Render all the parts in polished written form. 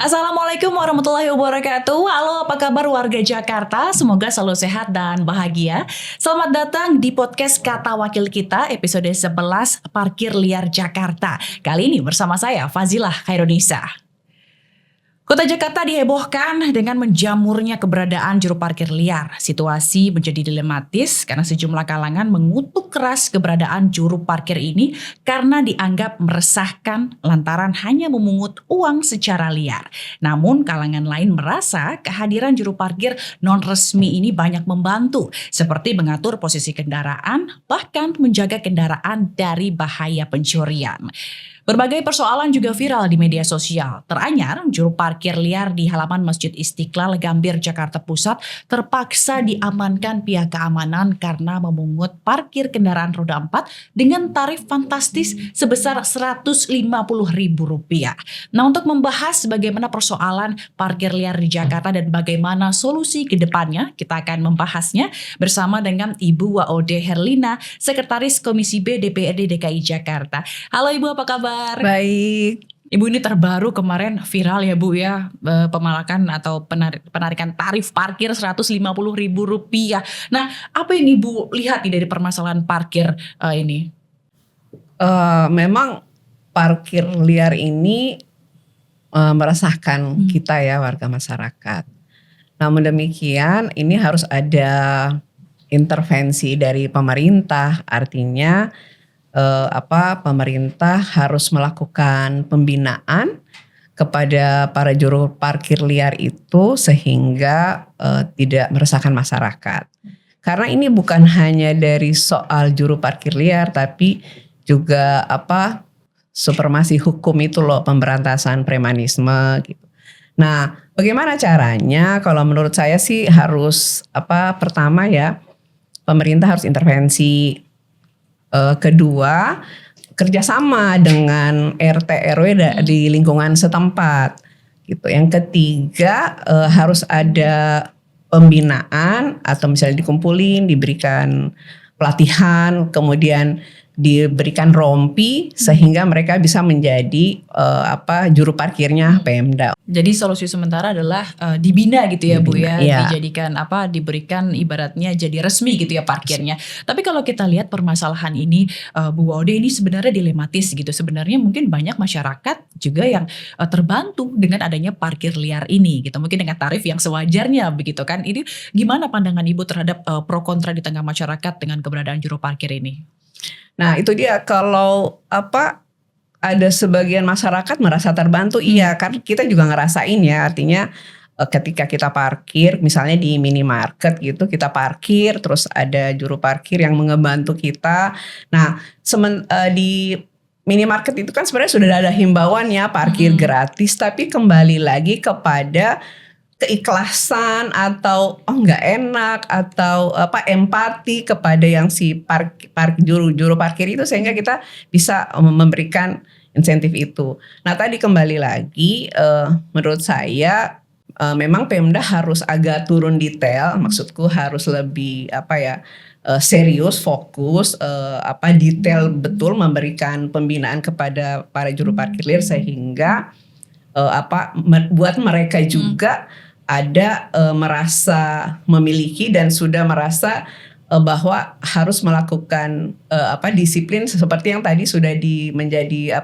Assalamualaikum warahmatullahi wabarakatuh. Halo, apa kabar warga Jakarta? Semoga selalu sehat dan bahagia. Selamat datang di podcast Kata Wakil Kita episode 11 Parkir Liar Jakarta. Kali ini bersama saya Fazilah Khairunisa. Kota Jakarta dihebohkan dengan menjamurnya keberadaan juru parkir liar. Situasi menjadi dilematis karena sejumlah kalangan mengutuk keras keberadaan juru parkir ini karena dianggap meresahkan lantaran hanya memungut uang secara liar. Namun kalangan lain merasa kehadiran juru parkir non resmi ini banyak membantu, seperti mengatur posisi kendaraan, bahkan menjaga kendaraan dari bahaya pencurian. Berbagai persoalan juga viral di media sosial. Teranyar, juru parkir liar di halaman Masjid Istiqlal, Gambir, Jakarta Pusat terpaksa diamankan pihak keamanan karena memungut parkir kendaraan roda 4 dengan tarif fantastis sebesar Rp150.000. Nah, untuk membahas bagaimana persoalan parkir liar di Jakarta dan bagaimana solusi ke depannya, kita akan membahasnya bersama dengan Ibu Waode Herlina, Sekretaris Komisi B DPRD DKI Jakarta. Halo Ibu, apa kabar? Baik. Ibu, ini terbaru kemarin viral ya Bu ya, pemalakan atau penarikan tarif parkir Rp150.000. Nah, apa yang Ibu lihat nih dari permasalahan parkir ini? Memang parkir liar ini meresahkan kita ya, warga masyarakat. Namun demikian ini harus ada intervensi dari pemerintah, artinya pemerintah harus melakukan pembinaan kepada para juru parkir liar itu sehingga tidak meresahkan masyarakat. Karena ini bukan hanya dari soal juru parkir liar, tapi juga supremasi hukum itu loh, pemberantasan premanisme gitu. Nah, bagaimana caranya? Kalau menurut saya sih harus pertama ya, pemerintah harus intervensi. Kedua, kerjasama dengan RT RW di lingkungan setempat gitu. Yang ketiga, harus ada pembinaan atau misalnya dikumpulin, diberikan pelatihan, kemudian diberikan rompi sehingga mereka bisa menjadi juru parkirnya Pemda. Jadi solusi sementara adalah dibina gitu ya, Bu ya, iya. dijadikan diberikan ibaratnya jadi resmi gitu ya parkirnya. Tapi kalau kita lihat permasalahan ini, Bu Waode, ini sebenarnya dilematis gitu. Sebenarnya mungkin banyak masyarakat juga yang terbantu dengan adanya parkir liar ini gitu. Mungkin dengan tarif yang sewajarnya begitu kan. Ini gimana pandangan Ibu terhadap pro kontra di tengah masyarakat dengan keberadaan juru parkir ini? Nah, itu dia, kalau ada sebagian masyarakat merasa terbantu, iya kan, kita juga ngerasain ya, artinya ketika kita parkir misalnya di minimarket gitu, kita parkir terus ada juru parkir yang ngebantu kita. Nah, di minimarket itu kan sebenarnya sudah ada himbauan ya, parkir gratis, tapi kembali lagi kepada keikhlasan atau nggak enak atau empati kepada yang si juru parkir itu, sehingga kita bisa memberikan insentif itu. Nah, tadi kembali lagi menurut saya memang Pemda harus agak turun detail, maksudku harus lebih serius, fokus, detail betul memberikan pembinaan kepada para juru parkir liar sehingga buat mereka juga ada merasa memiliki dan sudah merasa bahwa harus melakukan disiplin seperti yang tadi sudah menjadi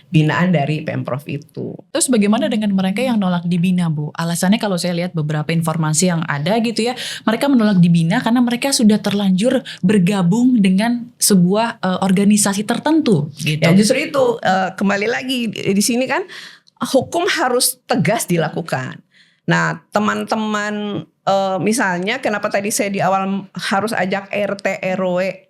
binaan dari Pemprov itu. Terus bagaimana dengan mereka yang nolak dibina, Bu? Alasannya kalau saya lihat beberapa informasi yang ada gitu ya, mereka menolak dibina karena mereka sudah terlanjur bergabung dengan sebuah organisasi tertentu gitu. Ya, justru itu kembali lagi di sini kan hukum harus tegas dilakukan. Nah, teman-teman misalnya kenapa tadi saya di awal harus ajak RT RW,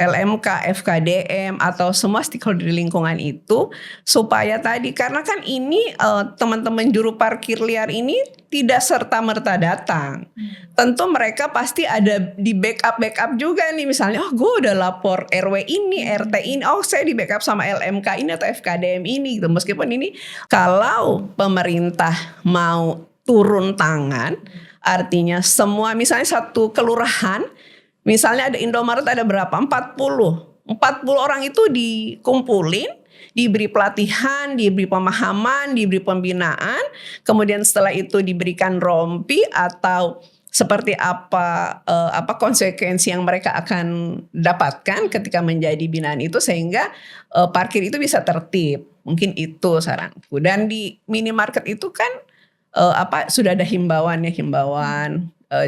LMK, FKDM atau semua stakeholder di lingkungan itu, supaya tadi, karena kan ini teman-teman juru parkir liar ini tidak serta-merta datang. Tentu mereka pasti ada di backup juga nih, misalnya gue udah lapor RW ini, RT ini, saya di backup sama LMK ini atau FKDM ini gitu. Meskipun ini kalau pemerintah mau turun tangan, artinya semua, misalnya satu kelurahan, misalnya ada Indomaret ada berapa? 40 orang itu dikumpulin, diberi pelatihan, diberi pemahaman, diberi pembinaan, kemudian setelah itu diberikan rompi atau seperti apa konsekuensi yang mereka akan dapatkan ketika menjadi binaan itu, sehingga parkir itu bisa tertib. Mungkin itu saranku. Dan di minimarket itu kan sudah ada himbauan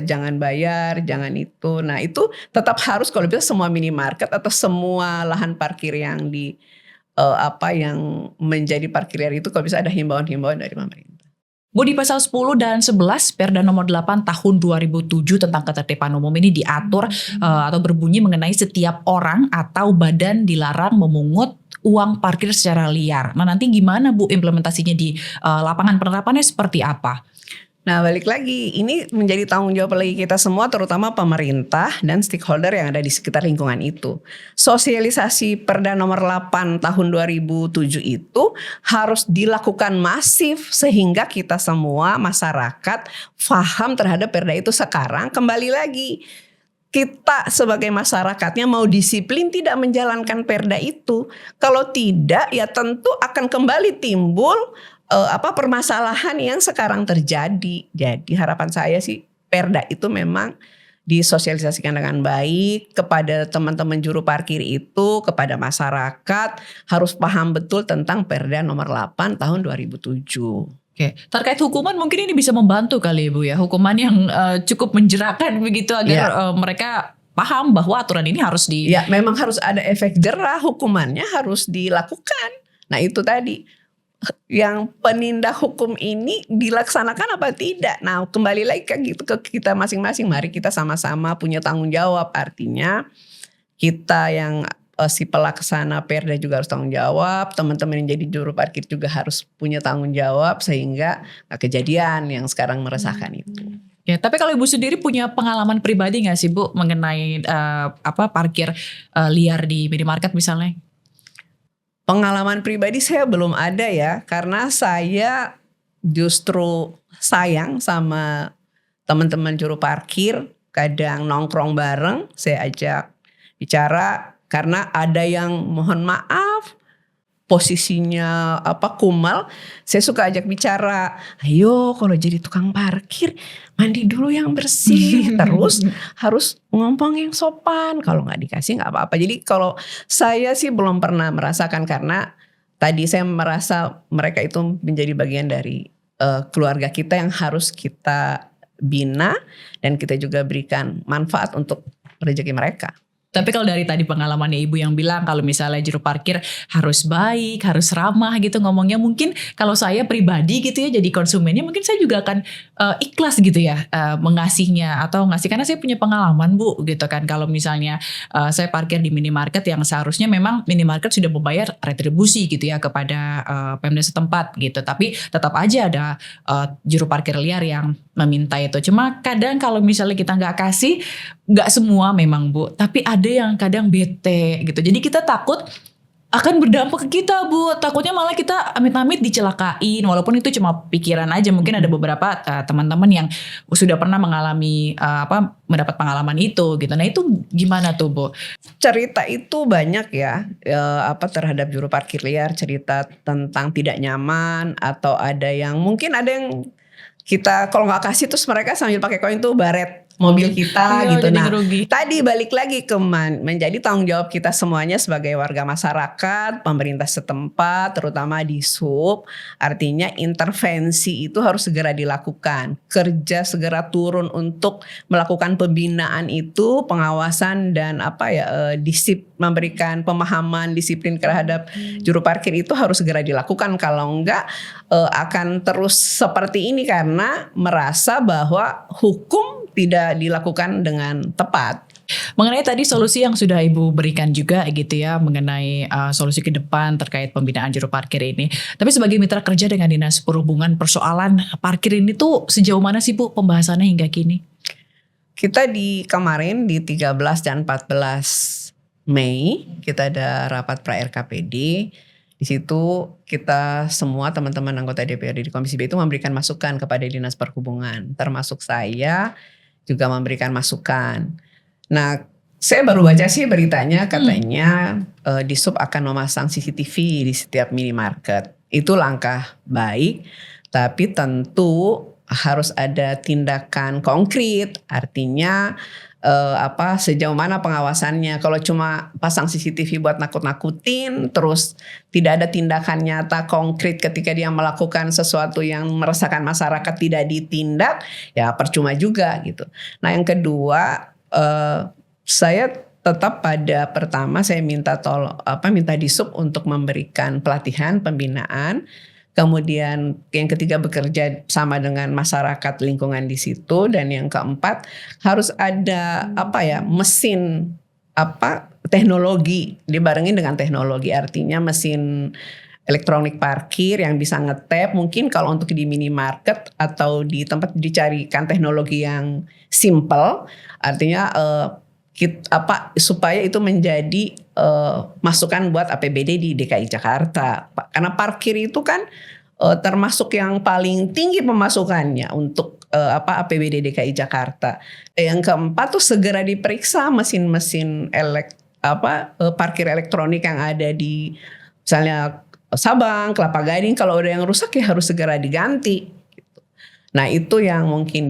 jangan bayar, jangan itu. Nah itu tetap harus, kalau bisa semua minimarket atau semua lahan parkir yang yang menjadi parkir liar itu, kalau bisa ada himbauan-himbauan dari pemerintah. Bu, di pasal 10 dan 11 Perda nomor 8 tahun 2007 tentang ketertiban umum ini diatur atau berbunyi mengenai setiap orang atau badan dilarang memungut uang parkir secara liar. Nah nanti gimana Bu implementasinya di lapangan, penerapannya seperti apa? Nah balik lagi, ini menjadi tanggung jawab lagi kita semua, terutama pemerintah dan stakeholder yang ada di sekitar lingkungan itu. Sosialisasi Perda nomor 8 tahun 2007 itu harus dilakukan masif sehingga kita semua masyarakat paham terhadap Perda itu. Sekarang kembali lagi, kita sebagai masyarakatnya mau disiplin tidak menjalankan Perda itu. Kalau tidak ya tentu akan kembali timbul permasalahan yang sekarang terjadi. Jadi harapan saya sih Perda itu memang disosialisasikan dengan baik kepada teman-teman juru parkir itu, kepada masyarakat harus paham betul tentang Perda nomor 8 tahun 2007. Oke, terkait hukuman mungkin ini bisa membantu kali Bu ya, hukuman yang cukup menjerahkan begitu agar mereka paham bahwa aturan ini harus Ya memang harus ada efek jerah, hukumannya harus dilakukan. Nah itu tadi, yang penindak hukum ini dilaksanakan apa tidak. Nah kembali lagi ke kita masing-masing, mari kita sama-sama punya tanggung jawab. Artinya kita yang si pelaksana Perda juga harus tanggung jawab, teman-teman yang jadi juru parkir juga harus punya tanggung jawab, sehingga kejadian yang sekarang meresahkan itu. Ya, tapi kalau Ibu sendiri punya pengalaman pribadi nggak sih Bu mengenai parkir liar di minimarket misalnya? Pengalaman pribadi saya belum ada ya, karena saya justru sayang sama teman-teman juru parkir. Kadang nongkrong bareng, saya ajak bicara, karena ada yang mohon maaf posisinya kumal, saya suka ajak bicara, ayo kalau jadi tukang parkir mandi dulu yang bersih, terus harus ngomong yang sopan, kalau nggak dikasih nggak apa-apa. Jadi kalau saya sih belum pernah merasakan, karena tadi saya merasa mereka itu menjadi bagian dari keluarga kita yang harus kita bina dan kita juga berikan manfaat untuk rezeki mereka. Tapi kalau dari tadi pengalamannya Ibu yang bilang kalau misalnya juru parkir harus baik, harus ramah gitu ngomongnya, mungkin kalau saya pribadi gitu ya jadi konsumennya mungkin saya juga akan ikhlas gitu ya mengasihnya atau ngasih, karena saya punya pengalaman Bu gitu kan, kalau misalnya saya parkir di minimarket yang seharusnya memang minimarket sudah membayar retribusi gitu ya kepada Pemda setempat gitu, tapi tetap aja ada juru parkir liar yang meminta itu. Cuma kadang kalau misalnya kita nggak kasih, nggak semua memang Bu, tapi ada yang kadang bete gitu. Jadi kita takut akan berdampak ke kita Bu. Takutnya malah kita amit-amit dicelakain, walaupun itu cuma pikiran aja. Mungkin ada beberapa teman-teman yang sudah pernah mengalami mendapat pengalaman itu gitu. Nah itu gimana tuh Bu? Cerita itu banyak ya, terhadap juru parkir liar, cerita tentang tidak nyaman, atau ada yang mungkin ada yang kita kalau nggak kasih terus mereka sambil pakai koin tuh baret mobil kita gitu. Nah tadi balik lagi ke menjadi tanggung jawab kita semuanya sebagai warga masyarakat, pemerintah setempat, terutama di sub. Artinya intervensi itu harus segera dilakukan, kerja segera turun untuk melakukan pembinaan itu, pengawasan dan memberikan pemahaman disiplin terhadap juru parkir itu harus segera dilakukan. Kalau enggak akan terus seperti ini, karena merasa bahwa hukum tidak dilakukan dengan tepat. Mengenai tadi solusi yang sudah Ibu berikan juga gitu ya, mengenai solusi ke depan terkait pembinaan juru parkir ini. Tapi sebagai mitra kerja dengan Dinas Perhubungan, persoalan parkir ini tuh sejauh mana sih Bu pembahasannya hingga kini? Kita kemarin di 13 dan 14 Mei kita ada rapat pra-RKPD. Di situ kita semua teman-teman anggota DPRD di Komisi B itu memberikan masukan kepada Dinas Perhubungan, termasuk saya juga memberikan masukan. Nah, Saya baru baca sih beritanya, katanya Dishub akan memasang CCTV di setiap minimarket. Itu langkah baik, tapi tentu harus ada tindakan konkret. Artinya sejauh mana pengawasannya. Kalau cuma pasang CCTV buat nakut-nakutin, terus tidak ada tindakan nyata konkret ketika dia melakukan sesuatu yang meresahkan masyarakat tidak ditindak, ya percuma juga gitu. Nah yang kedua, saya tetap pada pertama saya minta Dishub untuk memberikan pelatihan pembinaan. Kemudian yang ketiga bekerja sama dengan masyarakat lingkungan di situ, dan yang keempat harus ada mesin teknologi dibarengin dengan teknologi, artinya mesin elektronik parkir yang bisa ngetap. Mungkin kalau untuk di minimarket atau di tempat dicarikan teknologi yang simple, artinya supaya itu menjadi masukan buat APBD di DKI Jakarta. Karena parkir itu kan termasuk yang paling tinggi pemasukannya untuk APBD DKI Jakarta. Yang keempat tuh segera diperiksa mesin-mesin parkir elektronik yang ada di misalnya Sabang, Kelapa Gading. Kalau ada yang rusak ya harus segera diganti. Nah itu yang mungkin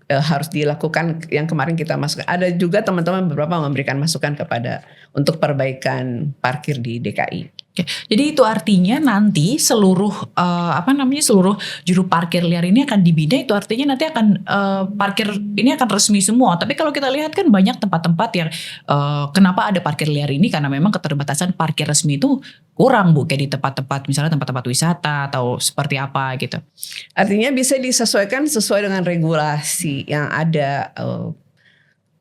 harus dilakukan, yang kemarin kita masukkan. Ada juga teman-teman beberapa memberikan masukan untuk perbaikan parkir di DKI. Oke, jadi itu artinya nanti seluruh seluruh juru parkir liar ini akan dibina. Itu artinya nanti akan parkir ini akan resmi semua. Tapi kalau kita lihat kan banyak tempat-tempat yang kenapa ada parkir liar ini, karena memang keterbatasan parkir resmi itu kurang, Bu, kayak di tempat-tempat misalnya tempat-tempat wisata atau seperti apa gitu. Artinya bisa disesuaikan sesuai dengan regulasi yang ada.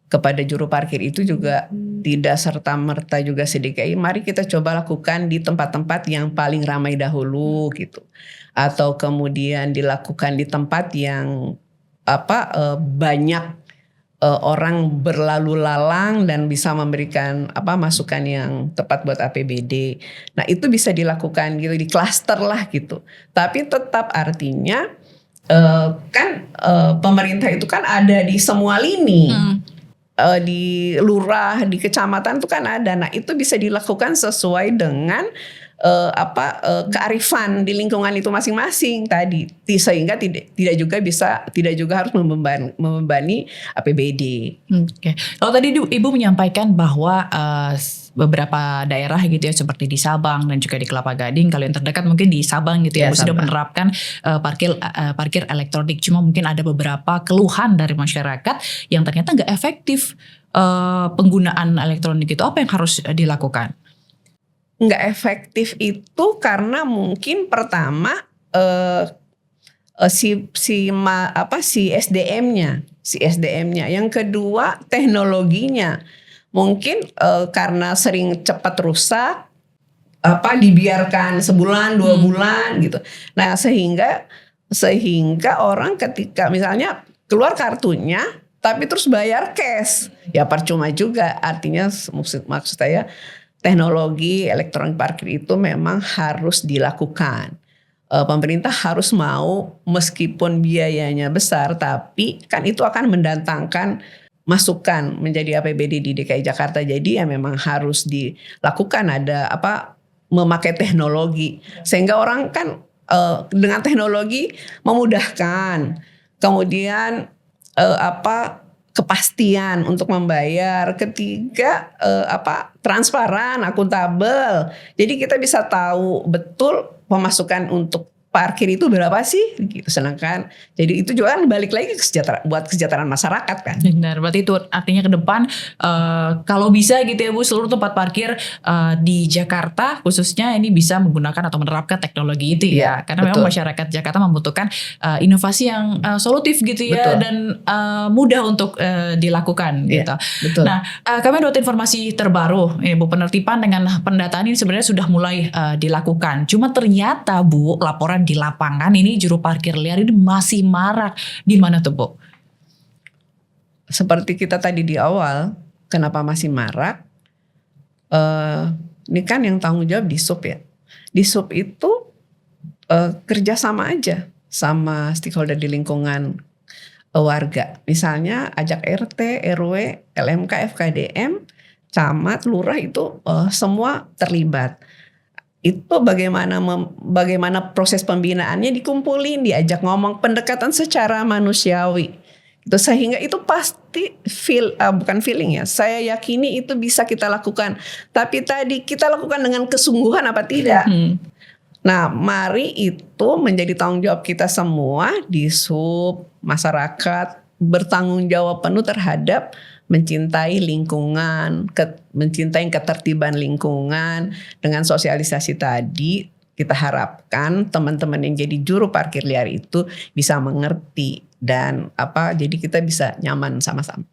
Kepada juru parkir itu juga tidak serta-merta juga se-DKI. Mari kita coba lakukan di tempat-tempat yang paling ramai dahulu gitu. Atau kemudian dilakukan di tempat yang banyak orang berlalu lalang dan bisa memberikan masukan yang tepat buat APBD. Nah itu bisa dilakukan gitu, di klaster lah gitu. Tapi tetap artinya pemerintah itu kan ada di semua lini. Di lurah, di kecamatan itu kan ada. Nah itu bisa dilakukan sesuai dengan kearifan di lingkungan itu masing-masing tadi, sehingga tidak juga harus membebani APBD. Oke. Kalau tadi Ibu menyampaikan bahwa beberapa daerah gitu ya, seperti di Sabang dan juga di Kelapa Gading, kalau yang terdekat mungkin di Sabang gitu ya, sudah menerapkan parkir elektronik. Cuma mungkin ada beberapa keluhan dari masyarakat yang ternyata nggak efektif penggunaan elektronik itu. Apa yang harus dilakukan? Nggak efektif itu karena mungkin pertama si SDM-nya, yang kedua teknologinya. Mungkin karena sering cepat rusak, dibiarkan sebulan 2 bulan gitu. Nah sehingga orang ketika misalnya keluar kartunya tapi terus bayar cash, ya percuma juga. Artinya maksud saya teknologi elektronik parkir itu memang harus dilakukan. Pemerintah harus mau, meskipun biayanya besar, tapi kan itu akan mendatangkan masukan menjadi APBD di DKI Jakarta. Jadi ya memang harus dilakukan, ada memakai teknologi, sehingga orang kan dengan teknologi memudahkan. Kemudian kepastian untuk membayar. Ketiga transparan, akuntabel. Jadi kita bisa tahu betul pemasukan untuk parkir itu berapa sih gitu. Sedangkan jadi itu juga kan balik lagi buat kesejahteraan masyarakat kan. Benar, berarti itu artinya ke depan kalau bisa gitu ya Bu, seluruh tempat parkir di Jakarta khususnya ini bisa menggunakan atau menerapkan teknologi itu ya. Karena betul. Memang masyarakat Jakarta membutuhkan inovasi yang solutif gitu ya, betul. Dan mudah untuk dilakukan gitu. Betul. Nah, kami dapat informasi terbaru Bu, penertiban dengan pendataan ini sebenarnya sudah mulai dilakukan. Cuma ternyata Bu, laporan di lapangan ini juru parkir liar ini masih marak. Di mana tuh Bu? Seperti kita tadi di awal, kenapa masih marak? Ini kan yang tanggung jawab Dishub ya. Dishub itu kerjasama aja sama stakeholder di lingkungan warga. Misalnya ajak RT, RW, LMK, FKDM, camat, lurah itu semua terlibat. Itu bagaimana proses pembinaannya dikumpulin, diajak ngomong, pendekatan secara manusiawi. Itu sehingga itu pasti bukan feeling ya. Saya yakini itu bisa kita lakukan. Tapi tadi kita lakukan dengan kesungguhan apa tidak? Nah, mari itu menjadi tanggung jawab kita semua di sub masyarakat, bertanggung jawab penuh terhadap mencintai lingkungan, mencintai ketertiban lingkungan. Dengan sosialisasi tadi, kita harapkan teman-teman yang jadi juru parkir liar itu bisa mengerti dan jadi kita bisa nyaman sama-sama.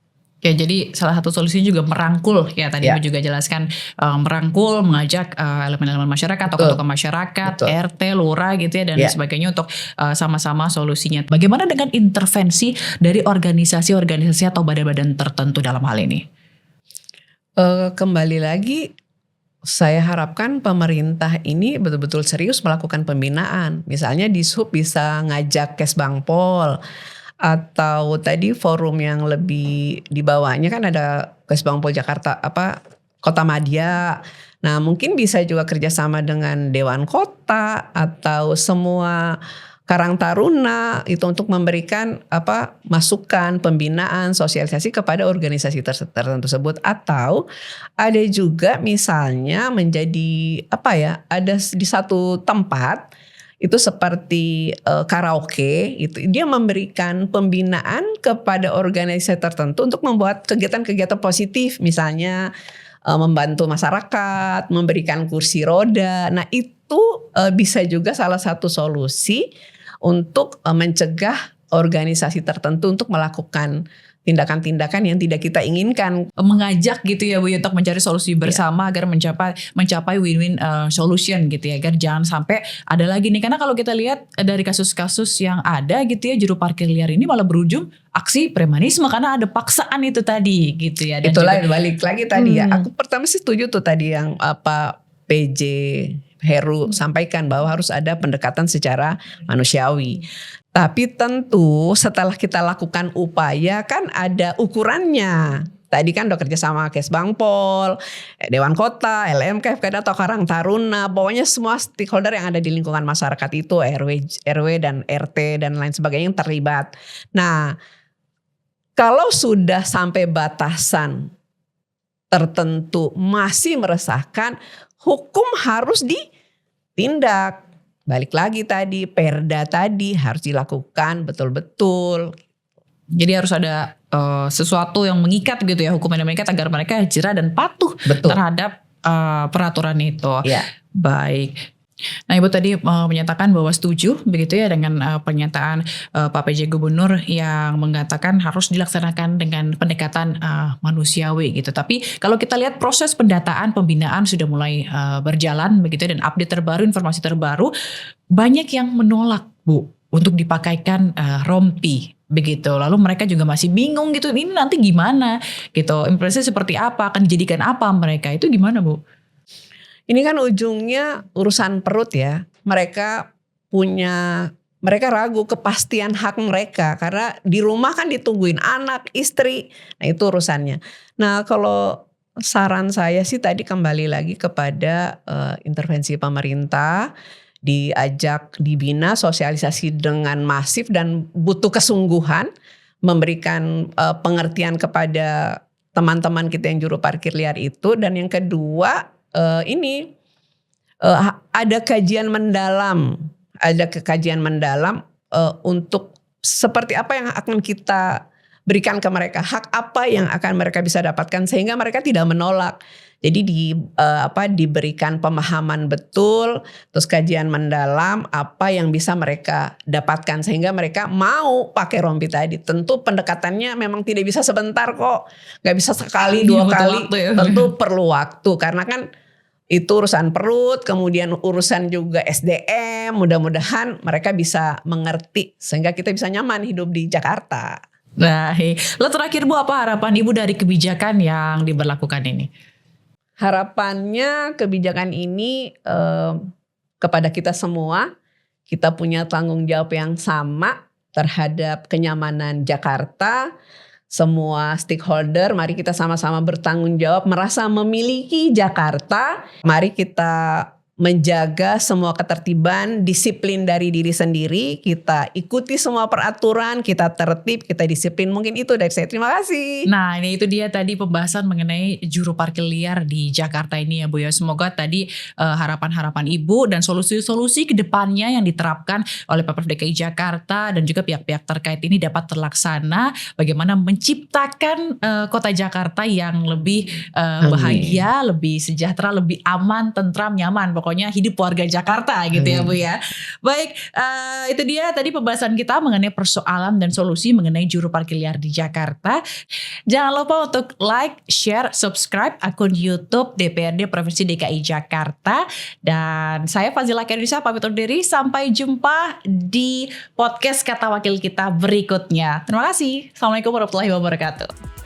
Ya, jadi salah satu solusinya juga merangkul ya, tadi Ibu juga jelaskan, merangkul, mengajak elemen-elemen masyarakat, tokoh-tokoh masyarakat, RT, lurah gitu ya dan sebagainya untuk sama-sama solusinya. Bagaimana dengan intervensi dari organisasi-organisasi atau badan-badan tertentu dalam hal ini? Kembali lagi, saya harapkan pemerintah ini betul-betul serius melakukan pembinaan. Misalnya di sub bisa ngajak Kesbangpol, atau tadi forum yang lebih di bawahnya kan ada Kesbangpol Jakarta Kota Madya. Nah, mungkin bisa juga kerjasama dengan Dewan Kota atau semua Karang Taruna itu untuk memberikan masukan, pembinaan, sosialisasi kepada organisasi tertentu tersebut. Atau ada juga misalnya menjadi ada di satu tempat itu seperti karaoke, itu dia memberikan pembinaan kepada organisasi tertentu untuk membuat kegiatan-kegiatan positif, misalnya membantu masyarakat, memberikan kursi roda. Nah, itu bisa juga salah satu solusi untuk mencegah organisasi tertentu untuk melakukan tindakan-tindakan yang tidak kita inginkan. Mengajak gitu ya Bu untuk mencari solusi bersama agar mencapai win-win solution gitu ya, agar jangan sampai ada lagi nih, karena kalau kita lihat dari kasus-kasus yang ada gitu ya, juru parkir liar ini malah berujung aksi premanisme karena ada paksaan itu tadi gitu ya. Dan itulah juga, balik lagi tadi ya, aku pertama sih setuju tuh tadi yang PJ Heru sampaikan bahwa harus ada pendekatan secara manusiawi. Tapi tentu setelah kita lakukan upaya kan ada ukurannya. Tadi kan udah kerja sama Kesbangpol, Dewan Kota, LMK, FKD atau Karang Taruna. Pokoknya semua stakeholder yang ada di lingkungan masyarakat itu, RW dan RT dan lain sebagainya yang terlibat. Nah, kalau sudah sampai batasan tertentu masih meresahkan, hukum harus ditindak. Balik lagi tadi, perda tadi harus dilakukan betul-betul. Jadi harus ada sesuatu yang mengikat gitu ya, hukum yang mengikat agar mereka jerah dan patuh terhadap peraturan itu. Ya. Baik. Nah, Ibu tadi menyatakan bahwa setuju begitu ya dengan pernyataan Pak PJ Gubernur yang mengatakan harus dilaksanakan dengan pendekatan manusiawi gitu. Tapi kalau kita lihat proses pendataan pembinaan sudah mulai berjalan begitu dan update terbaru, informasi terbaru, banyak yang menolak Bu untuk dipakaikan rompi begitu. Lalu mereka juga masih bingung gitu, ini nanti gimana gitu, impresinya seperti apa, akan dijadikan apa mereka, itu gimana Bu? Ini kan ujungnya urusan perut ya. Mereka ragu kepastian hak mereka karena di rumah kan ditungguin anak, istri. Nah, itu urusannya. Nah, kalau saran saya sih tadi kembali lagi kepada intervensi pemerintah, diajak dibina, sosialisasi dengan masif dan butuh kesungguhan, memberikan pengertian kepada teman-teman kita yang juru parkir liar itu. Dan yang kedua, ada kajian mendalam, untuk seperti apa yang akan kita berikan ke mereka, hak apa yang akan mereka bisa dapatkan sehingga mereka tidak menolak. Jadi diberikan pemahaman betul, terus kajian mendalam apa yang bisa mereka dapatkan sehingga mereka mau pakai rompi tadi. Tentu pendekatannya memang tidak bisa sebentar kok, nggak bisa sekali dua kali, tentu perlu waktu karena kan itu urusan perut, kemudian urusan juga SDM. Mudah-mudahan mereka bisa mengerti sehingga kita bisa nyaman hidup di Jakarta. Nah, lalu terakhir Bu, apa harapan Ibu dari kebijakan yang diberlakukan ini? Harapannya kebijakan ini kepada kita semua, kita punya tanggung jawab yang sama terhadap kenyamanan Jakarta. Semua stakeholder, mari kita sama-sama bertanggung jawab merasa memiliki Jakarta. Mari kita menjaga semua ketertiban, disiplin dari diri sendiri, kita ikuti semua peraturan, kita tertib, kita disiplin. Mungkin itu dari saya. Terima kasih. Nah, ini itu dia tadi pembahasan mengenai juru parkir liar di Jakarta ini ya Bu ya. Semoga tadi harapan-harapan Ibu dan solusi-solusi ke depannya yang diterapkan oleh Pemprov DKI Jakarta dan juga pihak-pihak terkait ini dapat terlaksana. Bagaimana menciptakan kota Jakarta yang lebih bahagia, lebih sejahtera, lebih aman, tentram, nyaman. Pokoknya hidup warga Jakarta gitu ya Bu ya. Baik, itu dia tadi pembahasan kita mengenai persoalan dan solusi mengenai juru parkir liar di Jakarta. Jangan lupa untuk like, share, subscribe akun YouTube DPRD Provinsi DKI Jakarta. Dan saya Fazila Khairunisa pamit undur diri. Sampai jumpa di podcast Kata Wakil kita berikutnya. Terima kasih. Assalamualaikum warahmatullahi wabarakatuh.